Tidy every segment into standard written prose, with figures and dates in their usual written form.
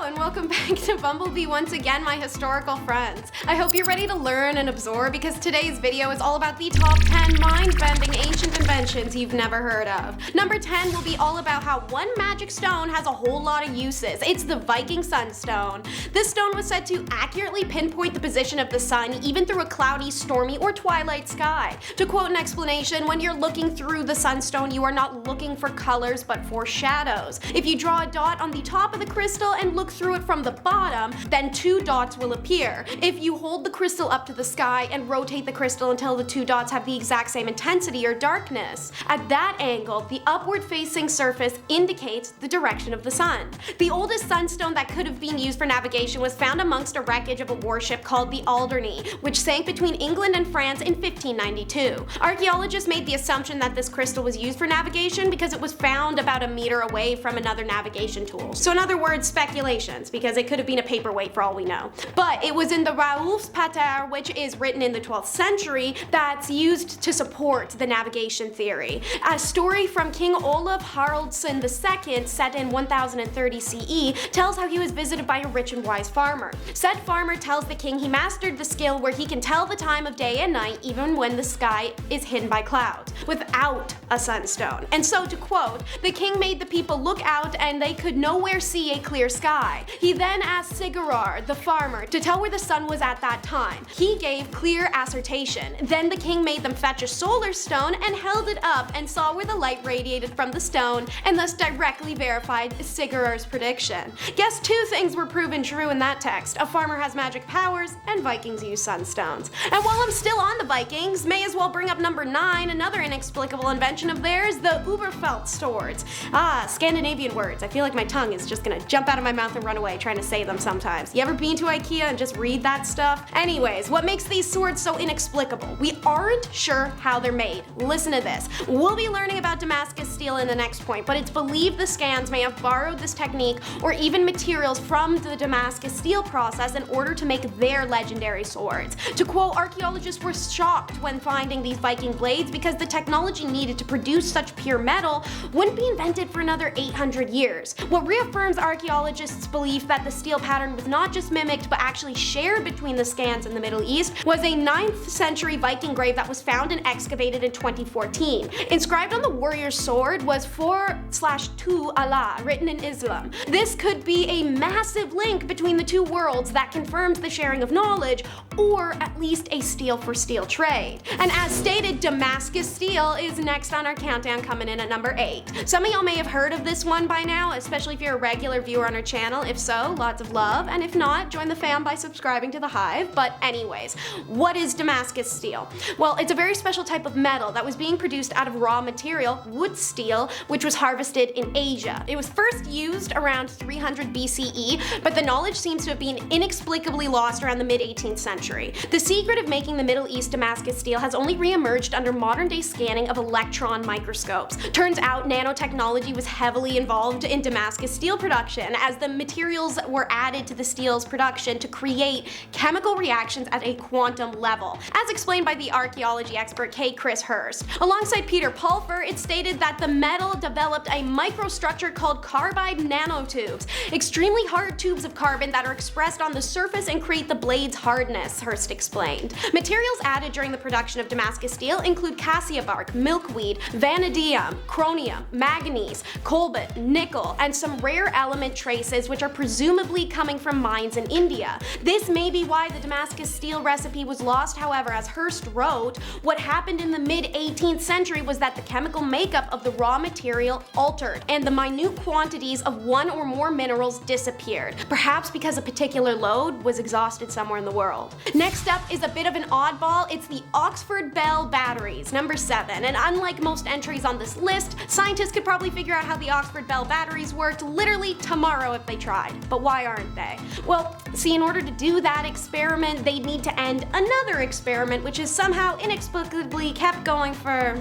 and welcome back to Bumblebee once again, my historical friends. I hope you're ready to learn and absorb because today's video is all about the top 10 mind-bending ancient inventions you've never heard of. Number 10 will be all about how one magic stone has a whole lot of uses. It's the Viking Sunstone. This stone was said to accurately pinpoint the position of the sun even through a cloudy, stormy, or twilight sky. To quote an explanation, when you're looking through the sunstone, you are not looking for colors but for shadows. If you draw a dot on the top of the crystal and look through it from the bottom, then two dots will appear. If you hold the crystal up to the sky and rotate the crystal until the two dots have the exact same intensity or darkness, at that angle, the upward facing surface indicates the direction of the sun. The oldest sunstone that could have been used for navigation was found amongst a wreckage of a warship called the Alderney, which sank between England and France in 1592. Archaeologists made the assumption that this crystal was used for navigation because it was found about a meter away from another navigation tool. So in other words, speculations, because it could have been a paperweight for all we know. But it was in the Raoul's Pater, which is written in the 12th century, that's used to support the navigation theory. A story from King Olaf Haraldsson II, set in 1030 CE, tells how he was visited by a rich and wise farmer. Said farmer tells the king he mastered the skill where he can tell the time of day and night even when the sky is hidden by clouds, without a sunstone. And so, to quote, the king made the people look out and they could nowhere see a clear sky. He then asked Sigurðr, the farmer, to tell where the sun was at that time. He gave clear assertion. Then the king made them fetch a solar stone and held it up and saw where the light radiated from the stone and thus directly verified Sigurðr's prediction. Guess two things were proven true in that text. A farmer has magic powers and Vikings use sunstones. And while I'm still on the Vikings, may as well bring up number 9, another inexplicable invention of theirs, the Uberfeld swords. Scandinavian words. I feel like my tongue is just gonna jump out of my mouth and run away trying to say them sometimes. You ever been to IKEA and just read that stuff? Anyways, what makes these swords so inexplicable? We aren't sure how they're made. Listen to this. We'll be learning about Damascus steel in the next point, but it's believed the Scans may have borrowed this technique or even materials from the Damascus steel process in order to make their legendary swords. To quote, archaeologists were shocked when finding these Viking blades because the technology needed to produce such pure metal wouldn't be invented for another 800 years. What reaffirms archaeologists' belief that the steel pattern was not just mimicked but actually shared between the Scans and the Middle East was a 9th century Viking grave that was found and excavated in 2014. Inscribed on the warrior's sword was 4/2 Allah, written in Islam. This could be a massive link between the two worlds that confirms the sharing of knowledge, or at least a steel for steel trade. And as stated, Damascus steel is next on our countdown, coming in at number 8. Some of y'all may have heard of this one by now, especially if you're a regular viewer on our channel. If so, lots of love, and if not, join the fam by subscribing to the Hive. But anyways, what is Damascus steel? Well, it's a very special type of metal that was being produced out of raw material, wood steel, which was harvested in Asia. It was first used around 300 BCE, but the knowledge seems to have been inexplicably lost around the mid-18th century. The secret of making the Middle East Damascus steel has only re-emerged under modern-day scanning of electron microscopes. Turns out nanotechnology was heavily involved in Damascus steel production, as the materials were added to the steel's production to create chemical reactions at a quantum level, as explained by the archaeology expert K. Chris Hurst. Alongside Peter Pulfer, it stated that the metal developed a microstructure called carbide nanotubes, extremely hard tubes of carbon that are expressed on the surface and create the blade's hardness, Hurst explained. Materials added during the production of Damascus steel include cassia bark, milkweed, vanadium, chromium, manganese, cobalt, nickel, and some rare element traces which are presumably coming from mines in India. This may be why the Damascus steel recipe was lost. However, as Hurst wrote, what happened in the mid-18th century was that the chemical makeup of the raw material altered, and the minute quantities of one or more minerals disappeared, perhaps because a particular load was exhausted somewhere in the world. Next up is a bit of an oddball. It's the Oxford Bell batteries, number 7, and unlike most entries on this list, scientists could probably figure out how the Oxford Bell batteries worked literally tomorrow if they tried. But why aren't they? Well, see, in order to do that experiment, they'd need to end another experiment, which is somehow inexplicably kept going for,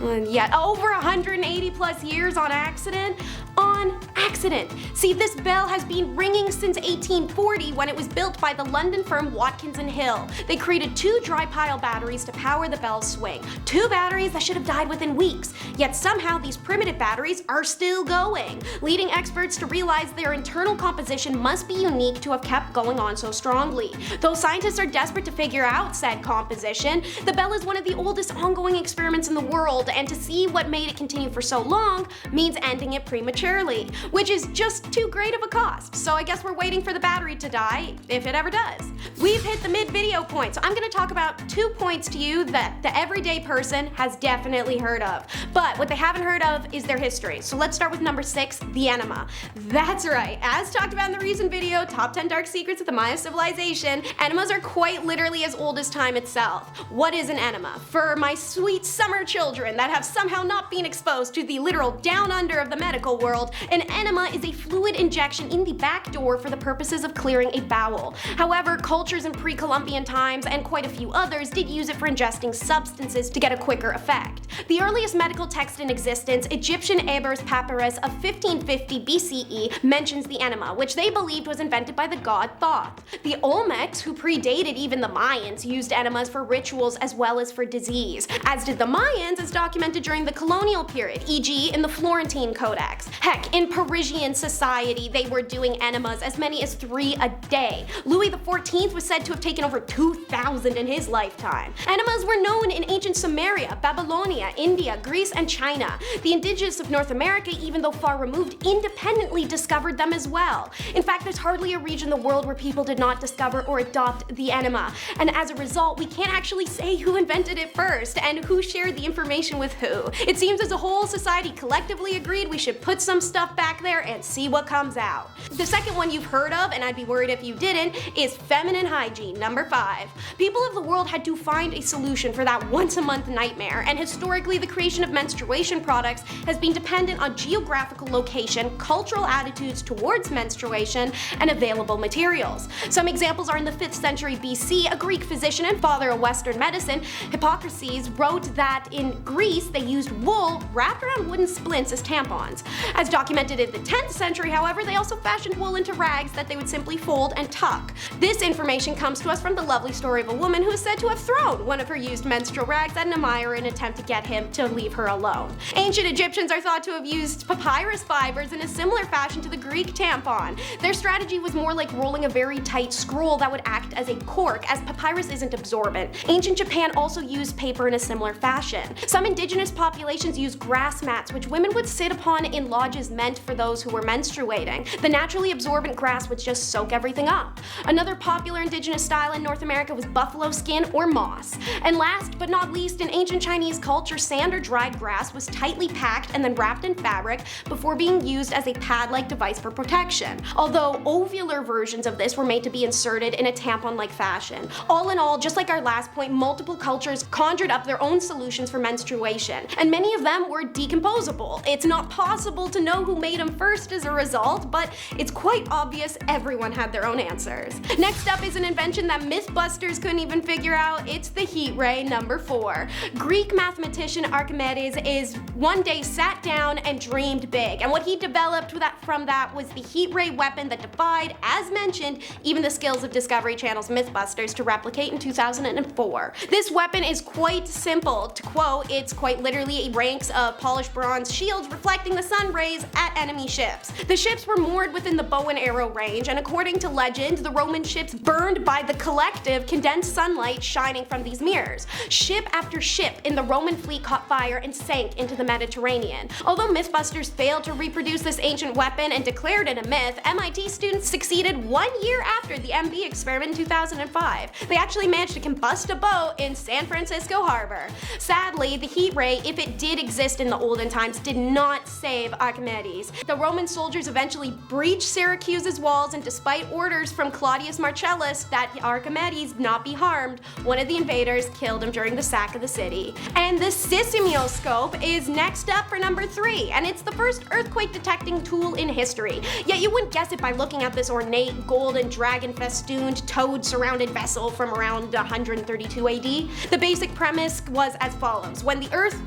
over 180 plus years on accident. on accident. See, this bell has been ringing since 1840 when it was built by the London firm Watkins & Hill. They created 2 dry pile batteries to power the bell's swing. 2 batteries that should have died within weeks, yet somehow these primitive batteries are still going, leading experts to realize their internal composition must be unique to have kept going on so strongly. Though scientists are desperate to figure out said composition, the bell is one of the oldest ongoing experiments in the world, and to see what made it continue for so long means ending it prematurely, which is just too great of a cost. So I guess we're waiting for the battery to die, if it ever does. We've hit the mid-video point, so I'm gonna talk about 2 points to you that the everyday person has definitely heard of. But what they haven't heard of is their history. So let's start with number 6, the enema. That's right, as talked about in the recent video, Top 10 Dark Secrets of the Maya Civilization, enemas are quite literally as old as time itself. What is an enema? For my sweet summer children that have somehow not been exposed to the literal down under of the medical world, an enema is a fluid injection in the back door for the purposes of clearing a bowel. However, cultures in pre-Columbian times and quite a few others did use it for ingesting substances to get a quicker effect. The earliest medical text in existence, Egyptian Eber's Papyrus of 1550 BCE, mentions the enema, which they believed was invented by the god Thoth. The Olmecs, who predated even the Mayans, used enemas for rituals as well as for disease, as did the Mayans, as documented during the colonial period, e.g. in the Florentine Codex. Heck, in Parisian society, they were doing enemas as many as 3 a day. Louis XIV was said to have taken over 2,000 in his lifetime. Enemas were known in ancient Sumeria, Babylonia, India, Greece, and China. The indigenous of North America, even though far removed, independently discovered them as well. In fact, there's hardly a region in the world where people did not discover or adopt the enema, and as a result, we can't actually say who invented it first and who shared the information with who. It seems as a whole society collectively agreed we should put some stuff back there and see what comes out. The second one you've heard of, and I'd be worried if you didn't, is feminine hygiene, number 5. People of the world had to find a solution for that once-a-month nightmare, and historically the creation of menstruation products has been dependent on geographical location, cultural attitudes towards menstruation, and available materials. Some examples are in the 5th century BC, a Greek physician and father of Western medicine, Hippocrates, wrote that in Greece they used wool wrapped around wooden splints as tampons. As documented in the 10th century, however, they also fashioned wool into rags that they would simply fold and tuck. This information comes to us from the lovely story of a woman who is said to have thrown one of her used menstrual rags at an admirer in an attempt to get him to leave her alone. Ancient Egyptians are thought to have used papyrus fibers in a similar fashion to the Greek tampon. Their strategy was more like rolling a very tight scroll that would act as a cork, as papyrus isn't absorbent. Ancient Japan also used paper in a similar fashion. Some indigenous populations used grass mats, which women would sit upon in lodges meant for those who were menstruating. The naturally absorbent grass would just soak everything up. Another popular indigenous style in North America was buffalo skin or moss. And last but not least, in ancient Chinese culture, sand or dried grass was tightly packed and then wrapped in fabric before being used as a pad-like device for protection, although ovular versions of this were made to be inserted in a tampon-like fashion. All in all, just like our last point, multiple cultures conjured up their own solutions for menstruation, and many of them were decomposable. It's not possible to know who made them first as a result, but it's quite obvious everyone had their own answers. Next up is an invention that Mythbusters couldn't even figure out. It's the heat ray, number 4. Greek mathematician Archimedes is one day sat down and dreamed big, and what he developed from that was the heat ray weapon that defied, as mentioned, even the skills of Discovery Channel's Mythbusters to replicate in 2004. This weapon is quite simple. To quote, it's quite literally ranks of polished bronze shields reflecting the sun rays at enemy ships. The ships were moored within the bow and arrow range, and according to legend, the Roman ships burned by the collective condensed sunlight shining from these mirrors. Ship after ship in the Roman fleet caught fire and sank into the Mediterranean. Although Mythbusters failed to reproduce this ancient weapon and declared it a myth, MIT students succeeded 1 year after the MB experiment in 2005. They actually managed to combust a boat in San Francisco Harbor. Sadly, the heat ray, if it did exist in the olden times, did not save Archimedes. The Roman soldiers eventually breached Syracuse's walls, and despite orders from Claudius Marcellus that Archimedes not be harmed, one of the invaders killed him during the sack of the city. And the seismoscope is next up for number 3, and it's the first earthquake detecting tool in history. Yet you wouldn't guess it by looking at this ornate golden dragon festooned toad surrounded vessel from around 132 AD. The basic premise was as follows. When the earth,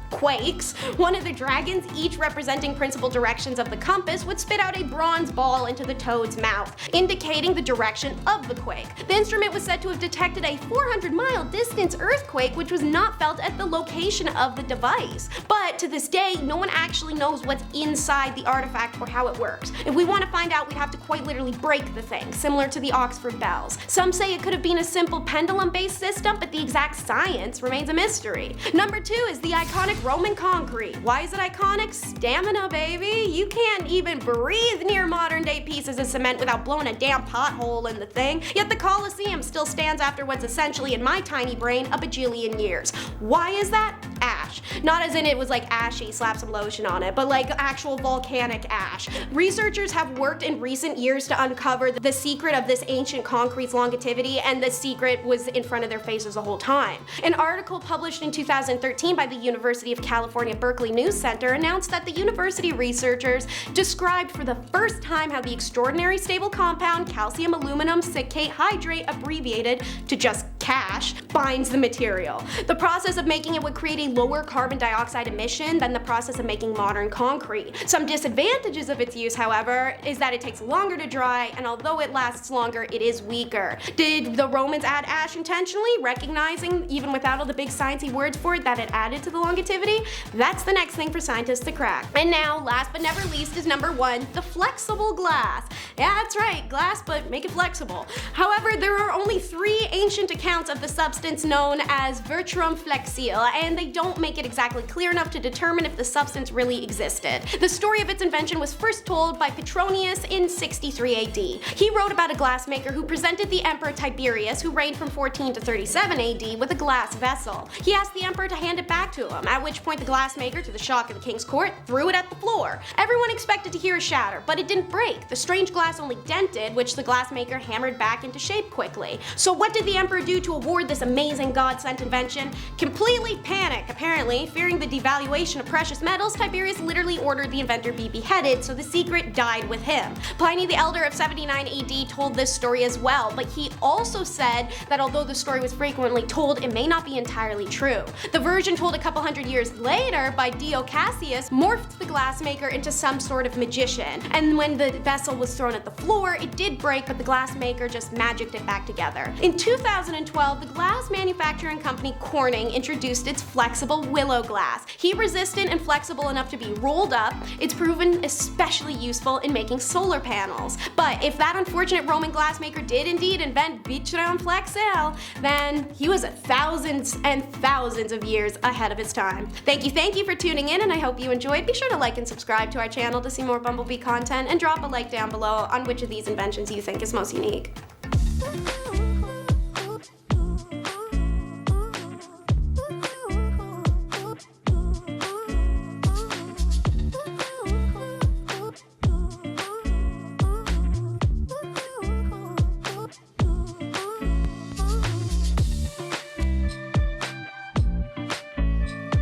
quakes, one of the dragons, each representing corresponding principal directions of the compass would spit out a bronze ball into the toad's mouth, indicating the direction of the quake. The instrument was said to have detected a 400-mile distance earthquake, which was not felt at the location of the device. But to this day, no one actually knows what's inside the artifact or how it works. If we want to find out, we'd have to quite literally break the thing, similar to the Oxford bells. Some say it could have been a simple pendulum-based system, but the exact science remains a mystery. Number 2 is the iconic Roman concrete. Why is it iconic? Stamina, baby! You can't even breathe near modern-day pieces of cement without blowing a damn pothole in the thing. Yet the Colosseum still stands after what's essentially, in my tiny brain, a bajillion years. Why is that? Ash. Not as in it was like ashy, slap some lotion on it, but like actual volcanic ash. Researchers have worked in recent years to uncover the secret of this ancient concrete's longevity, and the secret was in front of their faces the whole time. An article published in 2013 by the University of California Berkeley News Center announced that the university researchers described for the first time how the extraordinary stable compound calcium aluminum silicate hydrate, abbreviated to just CASH, binds the material. The process of making it would create a lower carbon dioxide emission than the process of making modern concrete. Some disadvantages of its use, however, is that it takes longer to dry, and although it lasts longer, it is weaker. Did the Romans add ash intentionally, recognizing, even without all the big sciencey words for it, that it added to the longevity? That's the next thing for scientists to crack. And now, last but never least, is number 1, the flexible glass. Yeah, that's right, glass, but make it flexible. However, there are only 3 ancient accounts of the substance known as Verum flexile, and they don't make it exactly clear enough to determine if the substance really existed. The story of its invention was first told by Petronius in 63 AD. He wrote about a glassmaker who presented the Emperor Tiberius, who reigned from 14 to 37 AD, with a glass vessel. He asked the emperor to hand it back to him, at which point the glassmaker, to the shock of the king's court, threw it at the floor. Everyone expected to hear it shatter, but it didn't break. The strange glass only dented, which the glassmaker hammered back into shape quickly. So what did the emperor do to award this amazing god-sent invention? Completely panic. Apparently, fearing the devaluation of precious metals, Tiberius literally ordered the inventor be beheaded, so the secret died with him. Pliny the Elder of 79 AD told this story as well, but he also said that although the story was frequently told, it may not be entirely true. The version told a couple hundred years later by Dio Cassius morphed the glassmaker into some sort of magician, and when the vessel was thrown at the floor, it did break, but the glassmaker just magicked it back together. In 2012, the glass manufacturing company Corning introduced its flexible willow glass. Heat resistant and flexible enough to be rolled up, it's proven especially useful in making solar panels. But if that unfortunate Roman glassmaker did indeed invent Verum flexile, then he was thousands and thousands of years ahead of his time. Thank you for tuning in, and I hope you enjoyed. Be sure to like and subscribe to our channel to see more Bumblebee content, and drop a like down below on which of these inventions you think is most unique.